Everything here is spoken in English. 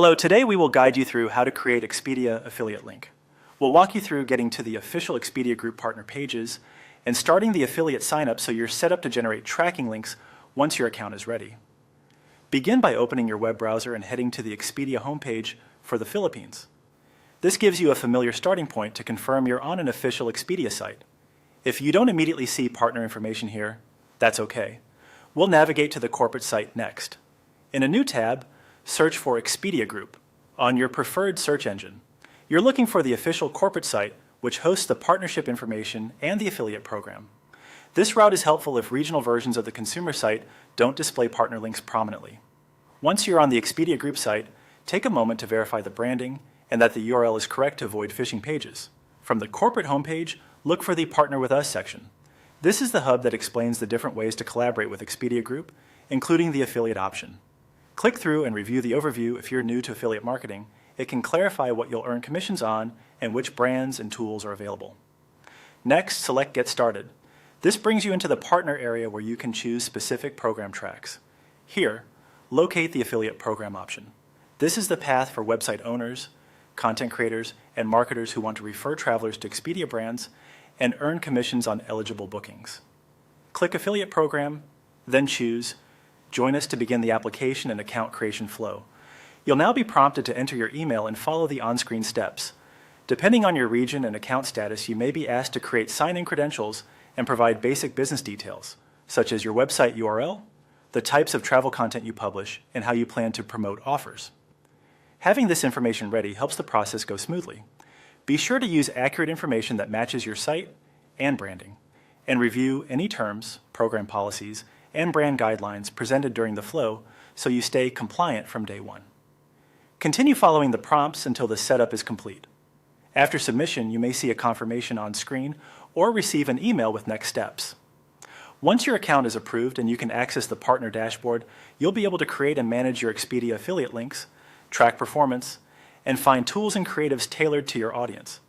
Hello, today we will guide you through how to create Expedia affiliate link. We'll walk you through getting to the official Expedia Group partner pages and starting the affiliate sign-up so you're set up to generate tracking links once your account is ready. Begin by opening your web browser and heading to the Expedia homepage for the Philippines. This gives you a familiar starting point to confirm you're on an official Expedia site. If you don't immediately see partner information here, that's okay. We'll navigate to the corporate site next. In a new tab, search for Expedia Group on your preferred search engine. You're looking for the official corporate site, which hosts the partnership information and the affiliate program. This route is helpful if regional versions of the consumer site don't display partner links prominently. Once you're on the Expedia Group site, take a moment to verify the branding and that the URL is correct to avoid phishing pages. From the corporate homepage, look for the Partner with Us section. This is the hub that explains the different ways to collaborate with Expedia Group, including the affiliate option. Click through and review the overview if you're new to affiliate marketing. It can clarify what you'll earn commissions on and which brands and tools are available. Next, select Get Started. This brings you into the partner area where you can choose specific program tracks. Here, locate the affiliate program option. This is the path for website owners, content creators, and marketers who want to refer travelers to Expedia brands and earn commissions on eligible bookings. Click Affiliate Program, then choose Join us to begin the application and account creation flow. You'll now be prompted to enter your email and follow the on-screen steps. Depending on your region and account status, you may be asked to create sign-in credentials and provide basic business details, such as your website URL, the types of travel content you publish, and how you plan to promote offers. Having this information ready helps the process go smoothly. Be sure to use accurate information that matches your site and branding, and review any terms, program policies, and brand guidelines presented during the flow so you stay compliant from day one. Continue following the prompts until the setup is complete. After submission, you may see a confirmation on screen or receive an email with next steps. Once your account is approved and you can access the partner dashboard, you'll be able to create and manage your Expedia affiliate links, track performance, and find tools and creatives tailored to your audience.